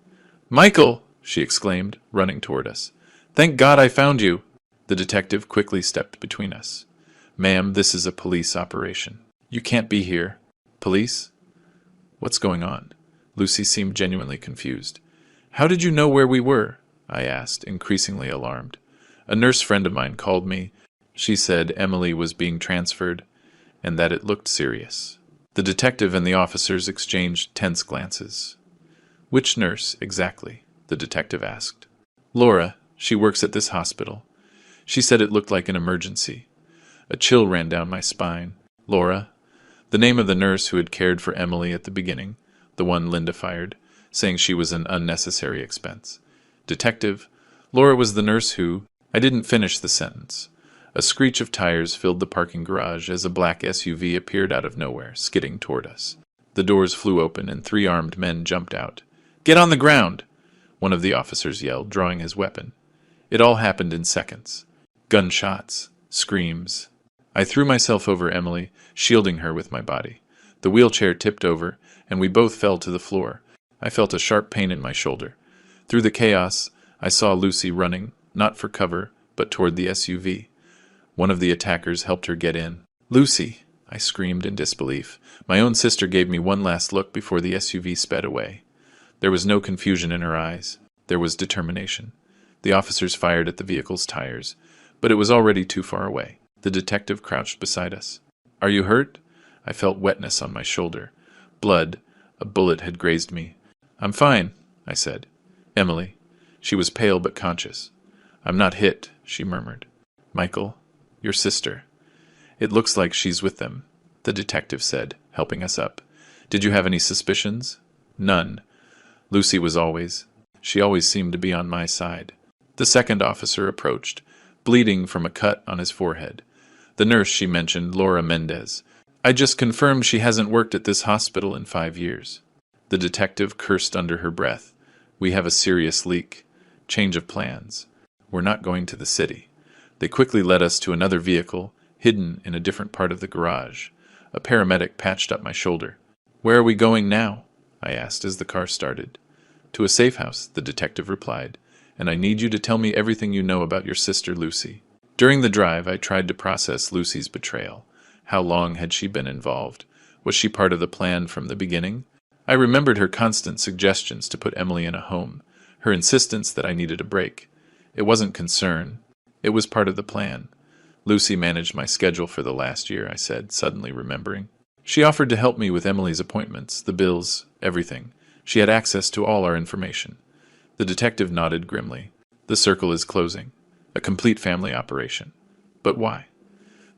"Michael!" she exclaimed, running toward us. "Thank God I found you!" The detective quickly stepped between us. "Ma'am, this is a police operation. You can't be here." "Police? What's going on?" Lucy seemed genuinely confused. "How did you know where we were?" I asked, increasingly alarmed. "A nurse friend of mine called me. She said Emily was being transferred, and that it looked serious." The detective and the officers exchanged tense glances. "Which nurse, exactly?" the detective asked. "Laura. She works at this hospital. She said it looked like an emergency." A chill ran down my spine. "Laura?" The name of the nurse who had cared for Emily at the beginning, the one Linda fired, saying she was an unnecessary expense. "Detective, Laura was the nurse who—" I didn't finish the sentence. A screech of tires filled the parking garage as a black SUV appeared out of nowhere, skidding toward us. The doors flew open and 3 armed men jumped out. "Get on the ground!" one of the officers yelled, drawing his weapon. It all happened in seconds. Gunshots, screams. I threw myself over Emily, shielding her with my body. The wheelchair tipped over, and we both fell to the floor. I felt a sharp pain in my shoulder. Through the chaos, I saw Lucy running, not for cover, but toward the SUV. One of the attackers helped her get in. "Lucy!" I screamed in disbelief. My own sister gave me one last look before the SUV sped away. There was no confusion in her eyes. There was determination. The officers fired at the vehicle's tires, but it was already too far away. The detective crouched beside us. "Are you hurt?" I felt wetness on my shoulder. Blood. A bullet had grazed me. "I'm fine," I said. "Emily." She was pale but conscious. "I'm not hit," she murmured. "Michael, your sister." "It looks like she's with them," the detective said, helping us up. "Did you have any suspicions?" "None. Lucy was always. She always seemed to be on my side." The second officer approached, bleeding from a cut on his forehead. The nurse she mentioned, Laura Mendez. "I just confirmed she hasn't worked at this hospital in 5 years." The detective cursed under her breath. "We have a serious leak. Change of plans. We're not going to the city." They quickly led us to another vehicle, hidden in a different part of the garage. A paramedic patched up my shoulder. "Where are we going now?" I asked as the car started. "To a safe house," the detective replied, "and I need you to tell me everything you know about your sister Lucy." During the drive, I tried to process Lucy's betrayal. How long had she been involved? Was she part of the plan from the beginning? I remembered her constant suggestions to put Emily in a home, her insistence that I needed a break. It wasn't concern. It was part of the plan. "Lucy managed my schedule for the last year," I said, suddenly remembering. "She offered to help me with Emily's appointments, the bills, everything. She had access to all our information." The detective nodded grimly. "The circle is closing. A complete family operation. But why?"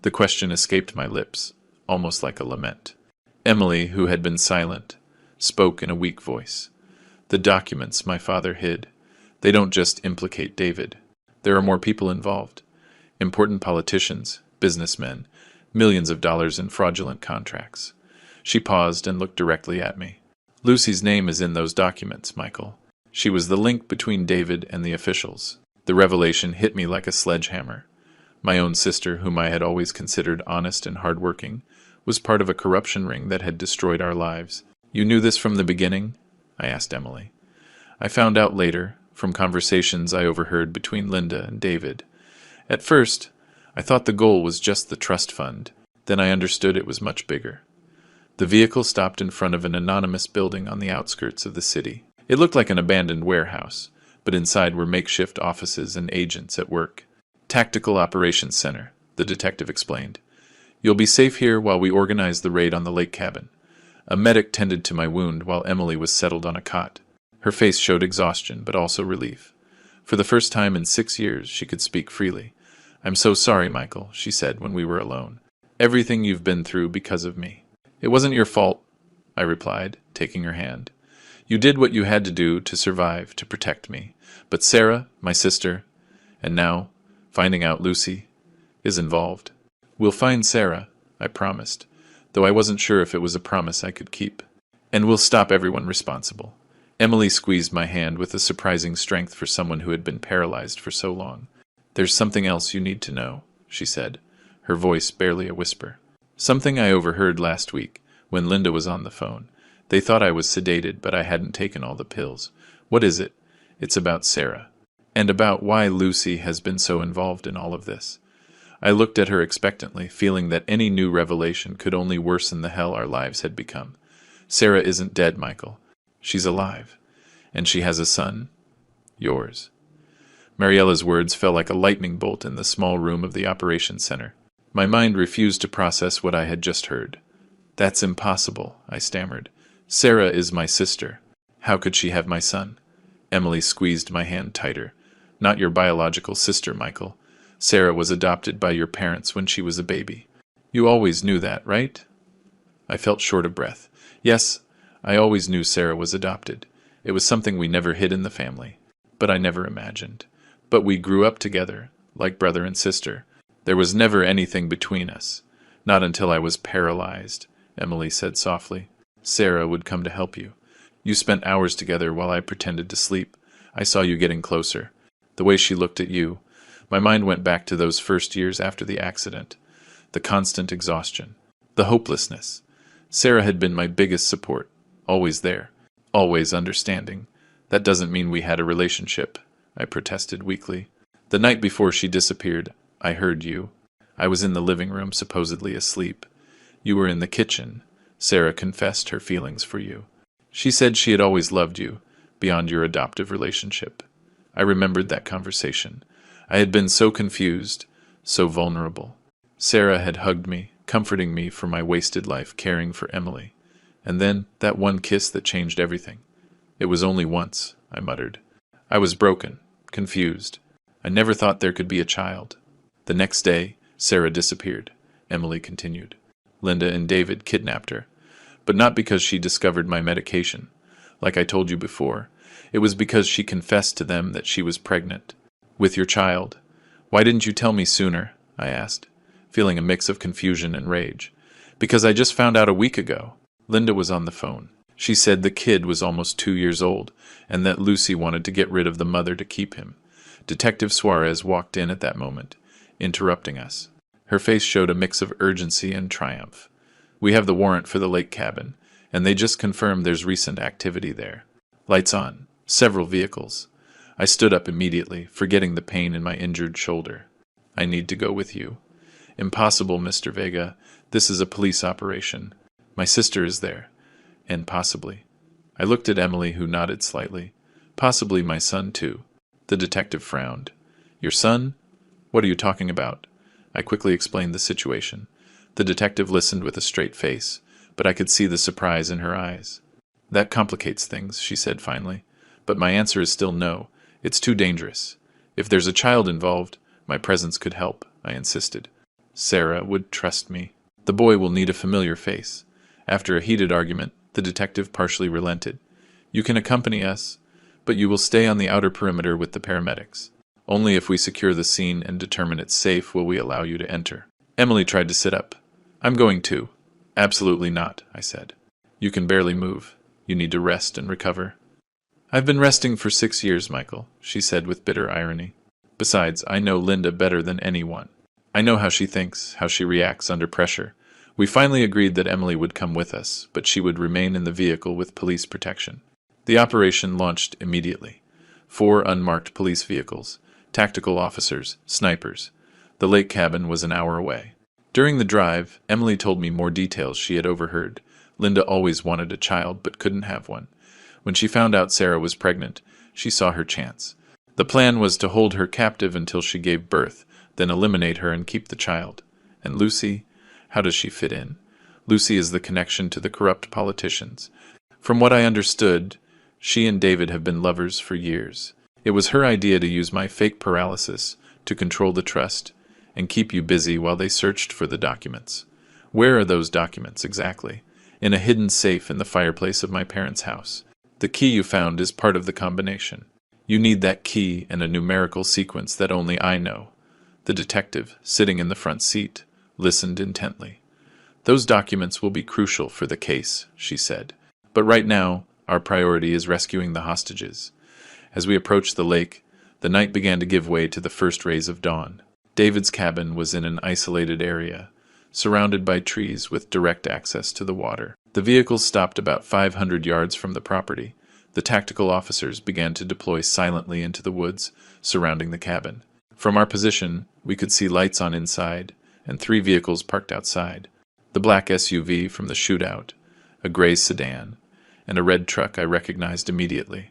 The question escaped my lips, almost like a lament. Emily, who had been silent, spoke in a weak voice. "The documents my father hid. They don't just implicate David. There are more people involved. Important politicians, businessmen, millions of dollars in fraudulent contracts." She paused and looked directly at me. "Lucy's name is in those documents, Michael. She was the link between David and the officials." The revelation hit me like a sledgehammer. My own sister, whom I had always considered honest and hardworking, was part of a corruption ring that had destroyed our lives. You knew this from the beginning? I asked Emily. I found out later, from conversations I overheard between Linda and David. At first, I thought the goal was just the trust fund. Then I understood it was much bigger. The vehicle stopped in front of an anonymous building on the outskirts of the city. It looked like an abandoned warehouse, but inside were makeshift offices and agents at work. Tactical Operations Center, the detective explained. You'll be safe here while we organize the raid on the lake cabin. A medic tended to my wound while Emily was settled on a cot. Her face showed exhaustion, but also relief. For the first time in 6 years, she could speak freely. I'm so sorry, Michael, she said when we were alone. Everything you've been through because of me. It wasn't your fault, I replied, taking her hand. You did what you had to do to survive, to protect me. But Sarah, my sister, and now, finding out Lucy, is involved. We'll find Sarah, I promised, though I wasn't sure if it was a promise I could keep. And we'll stop everyone responsible. Emily squeezed my hand with a surprising strength for someone who had been paralyzed for so long. There's something else you need to know, she said, her voice barely a whisper. Something I overheard last week, when Linda was on the phone. They thought I was sedated, but I hadn't taken all the pills. What is it? It's about Sarah. And about why Lucy has been so involved in all of this. I looked at her expectantly, feeling that any new revelation could only worsen the hell our lives had become. Sarah isn't dead, Michael. She's alive. And she has a son. Yours. Mariella's words fell like a lightning bolt in the small room of the operations center. My mind refused to process what I had just heard. That's impossible, I stammered. Sarah is my sister. How could she have my son? Emily squeezed my hand tighter. Not your biological sister, Michael. Sarah was adopted by your parents when she was a baby. You always knew that, right? I felt short of breath. Yes, I always knew Sarah was adopted. It was something we never hid in the family. But I never imagined. But we grew up together, like brother and sister. There was never anything between us. Not until I was paralyzed, Emily said softly. Sarah would come to help you. You spent hours together while I pretended to sleep. I saw you getting closer. The way she looked at you. My mind went back to those first years after the accident. The constant exhaustion. The hopelessness. Sarah had been my biggest support. Always there. Always understanding. That doesn't mean we had a relationship, I protested weakly. The night before she disappeared, I heard you. I was in the living room, supposedly asleep. You were in the kitchen. Sarah confessed her feelings for you. She said she had always loved you, beyond your adoptive relationship. I remembered that conversation. I had been so confused, so vulnerable. Sarah had hugged me, comforting me for my wasted life caring for Emily. And then, that one kiss that changed everything. It was only once, I muttered. I was broken, confused. I never thought there could be a child. The next day, Sarah disappeared, Emily continued. Linda and David kidnapped her. But not because she discovered my medication. Like I told you before, it was because she confessed to them that she was pregnant. With your child. Why didn't you tell me sooner? I asked, feeling a mix of confusion and rage. Because I just found out a week ago. Linda was on the phone. She said the kid was almost 2 years old, and that Lucy wanted to get rid of the mother to keep him. Detective Suarez walked in at that moment, interrupting us. Her face showed a mix of urgency and triumph. We have the warrant for the lake cabin, and they just confirmed there's recent activity there. Lights on. Several vehicles. I stood up immediately, forgetting the pain in my injured shoulder. I need to go with you. Impossible, Mr. Vega. This is a police operation. My sister is there. And possibly. I looked at Emily, who nodded slightly. Possibly my son, too. The detective frowned. Your son? What are you talking about? I quickly explained the situation. The detective listened with a straight face, but I could see the surprise in her eyes. That complicates things, she said finally. But my answer is still no. It's too dangerous. If there's a child involved, my presence could help, I insisted. Sarah would trust me. The boy will need a familiar face. After a heated argument, the detective partially relented. You can accompany us, but you will stay on the outer perimeter with the paramedics. Only if we secure the scene and determine it's safe will we allow you to enter. Emily tried to sit up. I'm going too. Absolutely not, I said. You can barely move. You need to rest and recover. I've been resting for 6 years, Michael, she said with bitter irony. Besides, I know Linda better than anyone. I know how she thinks, how she reacts under pressure. We finally agreed that Emily would come with us, but she would remain in the vehicle with police protection. The operation launched immediately. 4 unmarked police vehicles, tactical officers, snipers. The lake cabin was an hour away. During the drive, Emily told me more details she had overheard. Linda always wanted a child but couldn't have one. When she found out Sarah was pregnant, she saw her chance. The plan was to hold her captive until she gave birth, then eliminate her and keep the child. And Lucy? How does she fit in? Lucy is the connection to the corrupt politicians. From what I understood, she and David have been lovers for years. It was her idea to use my fake paralysis to control the trust and keep you busy while they searched for the documents. Where are those documents exactly? In a hidden safe in the fireplace of my parents' house. The key you found is part of the combination. You need that key and a numerical sequence that only I know. The detective, sitting in the front seat, listened intently. Those documents will be crucial for the case, she said. But right now, our priority is rescuing the hostages. As we approached the lake, the night began to give way to the first rays of dawn. David's cabin was in an isolated area, surrounded by trees with direct access to the water. The vehicles stopped about 500 yards from the property. The tactical officers began to deploy silently into the woods surrounding the cabin. From our position, we could see lights on inside, and 3 vehicles parked outside. The black SUV from the shootout, a gray sedan, and a red truck I recognized immediately.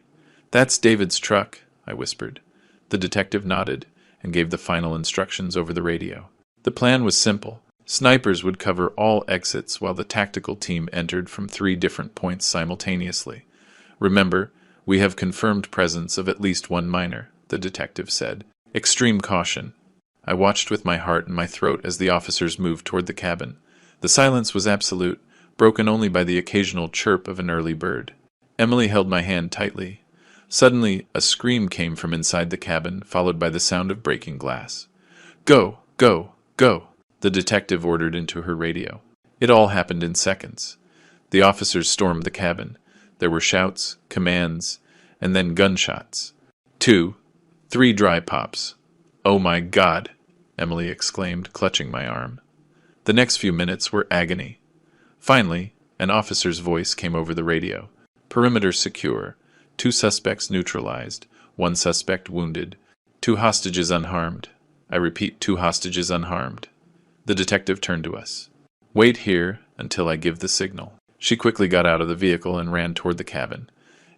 "That's David's truck," I whispered. The detective nodded and gave the final instructions over the radio. The plan was simple. Snipers would cover all exits while the tactical team entered from 3 different points simultaneously. "Remember, we have confirmed presence of at least 1 minor," the detective said. "Extreme caution." I watched with my heart in my throat as the officers moved toward the cabin. The silence was absolute, broken only by the occasional chirp of an early bird. Emily held my hand tightly. Suddenly, a scream came from inside the cabin, followed by the sound of breaking glass. "Go! Go! Go!" the detective ordered into her radio. It all happened in seconds. The officers stormed the cabin. There were shouts, commands, and then gunshots. 2, 3 dry pops. "Oh my God!" Emily exclaimed, clutching my arm. The next few minutes were agony. Finally, an officer's voice came over the radio. "Perimeter secure. 2 suspects neutralized. 1 suspect wounded. 2 hostages unharmed. I repeat, 2 hostages unharmed." The detective turned to us. "Wait here until I give the signal." She quickly got out of the vehicle and ran toward the cabin.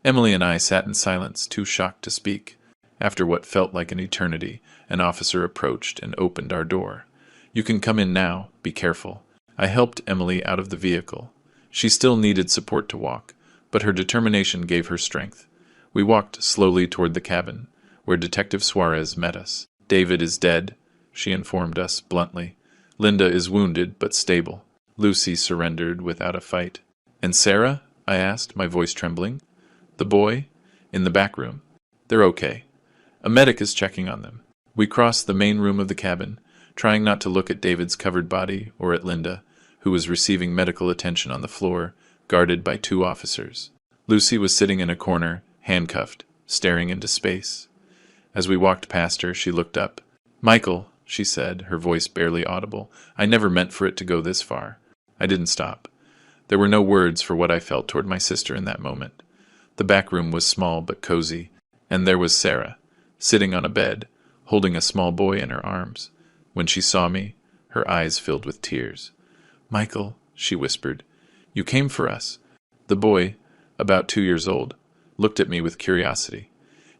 Emily and I sat in silence, too shocked to speak. After what felt like an eternity, an officer approached and opened our door. "You can come in now. Be careful." I helped Emily out of the vehicle. She still needed support to walk, but her determination gave her strength. We walked slowly toward the cabin, where Detective Suarez met us. "David is dead," she informed us bluntly. "Linda is wounded but stable. Lucy surrendered without a fight." "And Sarah?" I asked, my voice trembling. "The boy? In the back room. They're okay. A medic is checking on them." We crossed the main room of the cabin, trying not to look at David's covered body or at Linda, who was receiving medical attention on the floor, guarded by 2 officers. Lucy was sitting in a corner, handcuffed, staring into space. As we walked past her, she looked up. "Michael," she said, her voice barely audible, "I never meant for it to go this far." I didn't stop. There were no words for what I felt toward my sister in that moment. The back room was small but cozy, and there was Sarah, sitting on a bed, holding a small boy in her arms. When she saw me, her eyes filled with tears. "Michael," she whispered, "you came for us." The boy, about 2 years old, looked at me with curiosity.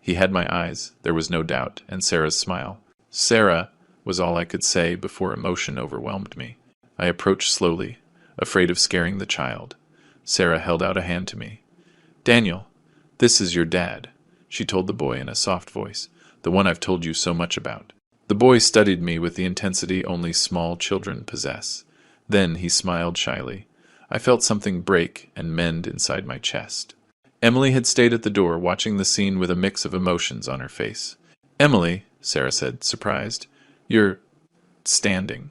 He had my eyes, there was no doubt, and Sarah's smile. "Sarah," was all I could say before emotion overwhelmed me. I approached slowly, afraid of scaring the child. Sarah held out a hand to me. "Daniel, this is your dad," she told the boy in a soft voice, "the one I've told you so much about." The boy studied me with the intensity only small children possess. Then he smiled shyly. I felt something break and mend inside my chest. Emily had stayed at the door, watching the scene with a mix of emotions on her face. "Emily," Sarah said, surprised, "you're standing."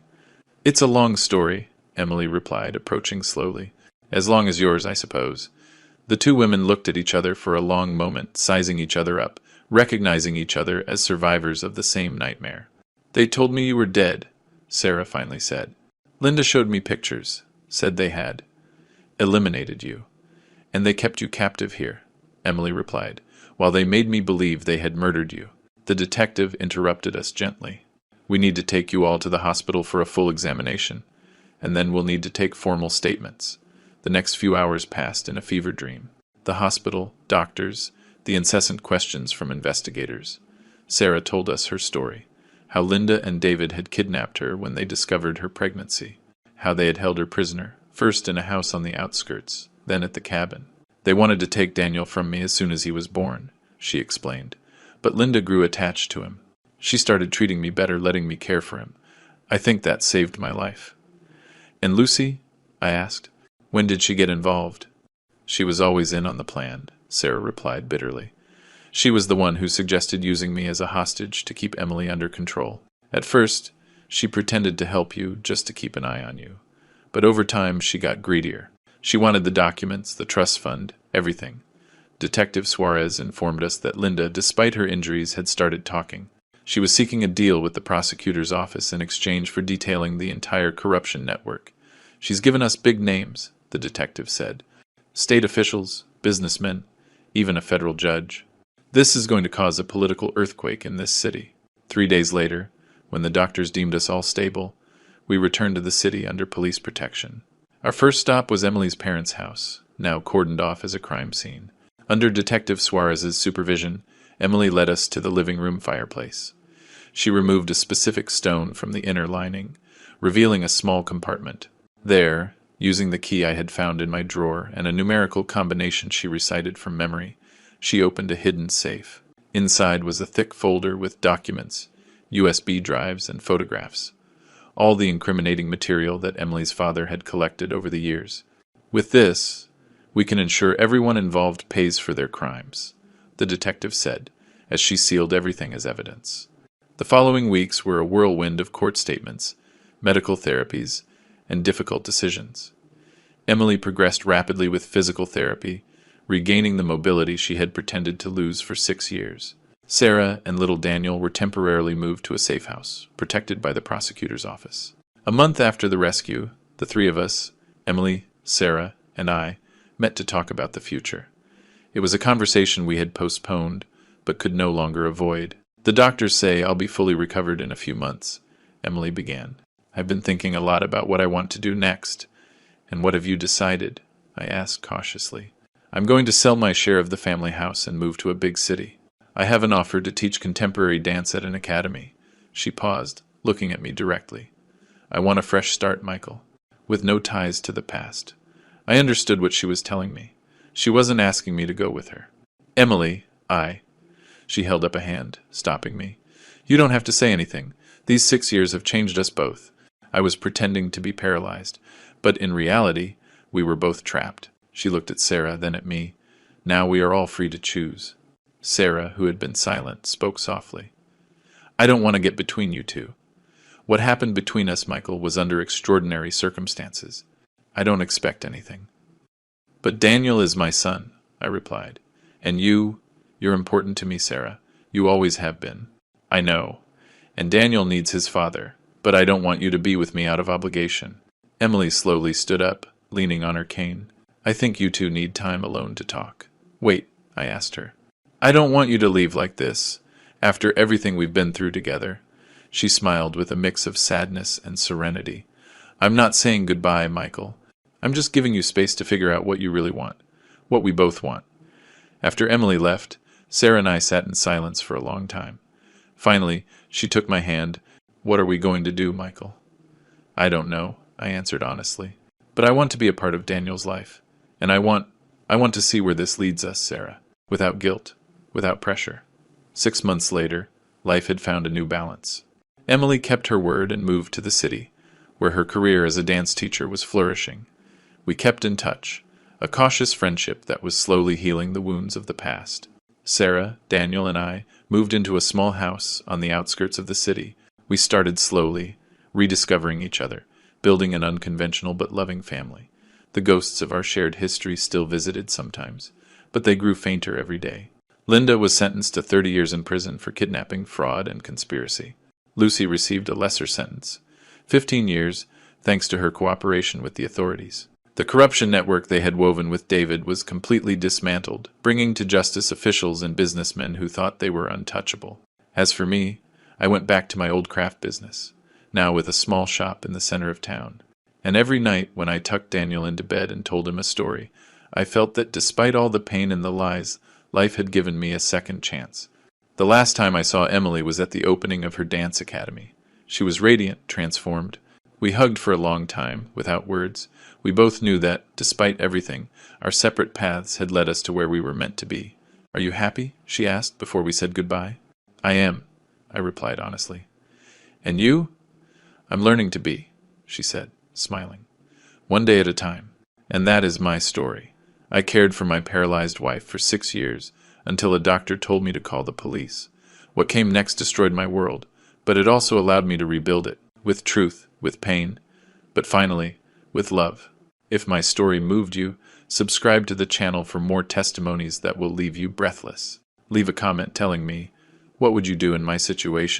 "It's a long story," Emily replied, approaching slowly. "As long as yours, I suppose." The 2 women looked at each other for a long moment, sizing each other up, recognizing each other as survivors of the same nightmare. "They told me you were dead," Sarah finally said. "Linda showed me pictures. said they had eliminated you, and they kept you captive here, Emily replied, while they made me believe they had murdered you. The detective interrupted us gently. We need to take you all to the hospital for a full examination, and then we'll need to take formal statements. The next few hours passed in a fever dream. The hospital, doctors, the incessant questions from investigators. Sarah told us her story, how Linda and David had kidnapped her when they discovered her pregnancy, how they had held her prisoner, first in a house on the outskirts, then at the cabin. They wanted to take Daniel from me as soon as he was born, she explained, but Linda grew attached to him. She started treating me better, letting me care for him. I think that saved my life. And Lucy? I asked. When did she get involved? She was always in on the plan, Sarah replied bitterly. She was the one who suggested using me as a hostage to keep Emily under control. At first, she pretended to help you just to keep an eye on you. But over time, she got greedier. She wanted the documents, the trust fund, everything. Detective Suarez informed us that Linda, despite her injuries, had started talking. She was seeking a deal with the prosecutor's office in exchange for detailing the entire corruption network. She's given us big names, the detective said. State officials, businessmen, even a federal judge. This is going to cause a political earthquake in this city. 3 days later, when the doctors deemed us all stable, we returned to the city under police protection. Our first stop was Emily's parents' house, now cordoned off as a crime scene. Under Detective Suarez's supervision, Emily led us to the living room fireplace. She removed a specific stone from the inner lining, revealing a small compartment. There, using the key I had found in my drawer and a numerical combination she recited from memory, she opened a hidden safe. Inside was a thick folder with documents, USB drives, and photographs. All the incriminating material that Emily's father had collected over the years. With this, we can ensure everyone involved pays for their crimes, the detective said, as she sealed everything as evidence. The following weeks were a whirlwind of court statements, medical therapies, and difficult decisions. Emily progressed rapidly with physical therapy, regaining the mobility she had pretended to lose for 6 years. Sarah and little Daniel were temporarily moved to a safe house, protected by the prosecutor's office. A month after the rescue, the three of us, Emily, Sarah, and I, met to talk about the future. It was a conversation we had postponed, but could no longer avoid. The doctors say I'll be fully recovered in a few months, Emily began. I've been thinking a lot about what I want to do next. And what have you decided? I asked cautiously. I'm going to sell my share of the family house and move to a big city. I have an offer to teach contemporary dance at an academy. She paused, looking at me directly. I want a fresh start, Michael, with no ties to the past. I understood what she was telling me. She wasn't asking me to go with her. Emily, She held up a hand, stopping me. You don't have to say anything. These 6 years have changed us both. I was pretending to be paralyzed, but in reality, we were both trapped. She looked at Sarah, then at me. Now we are all free to choose. Sarah, who had been silent, spoke softly. I don't want to get between you two. What happened between us, Michael, was under extraordinary circumstances. I don't expect anything. But Daniel is my son, I replied. And you're important to me, Sarah. You always have been. I know. And Daniel needs his father, but I don't want you to be with me out of obligation. Emily slowly stood up, leaning on her cane. I think you two need time alone to talk. Wait, I asked her. I don't want you to leave like this, after everything we've been through together. She smiled with a mix of sadness and serenity. I'm not saying goodbye, Michael. I'm just giving you space to figure out what you really want, what we both want. After Emily left, Sarah and I sat in silence for a long time. Finally, she took my hand. What are we going to do, Michael? I don't know, I answered honestly. But I want to be a part of Daniel's life. And I want to see where this leads us, Sarah, without guilt, without pressure. 6 months later, life had found a new balance. Emily kept her word and moved to the city, where her career as a dance teacher was flourishing. We kept in touch, a cautious friendship that was slowly healing the wounds of the past. Sarah, Daniel, and I moved into a small house on the outskirts of the city. We started slowly, rediscovering each other, building an unconventional but loving family. The ghosts of our shared history still visited sometimes, but they grew fainter every day. Linda was sentenced to 30 years in prison for kidnapping, fraud, and conspiracy. Lucy received a lesser sentence, 15 years, thanks to her cooperation with the authorities. The corruption network they had woven with David was completely dismantled, bringing to justice officials and businessmen who thought they were untouchable. As for me, I went back to my old craft business, now with a small shop in the center of town. And every night when I tucked Daniel into bed and told him a story, I felt that despite all the pain and the lies, life had given me a second chance. The last time I saw Emily was at the opening of her dance academy. She was radiant, transformed. We hugged for a long time, without words. We both knew that, despite everything, our separate paths had led us to where we were meant to be. "Are you happy?" she asked before we said goodbye. "I am," I replied honestly. "And you?" "I'm learning to be," she said, smiling. "One day at a time. And that is my story. I cared for my paralyzed wife for 6 years, until a doctor told me to call the police. What came next destroyed my world, but it also allowed me to rebuild it, with truth, with pain, but finally, with love. If my story moved you, subscribe to the channel for more testimonies that will leave you breathless. Leave a comment telling me, what would you do in my situation?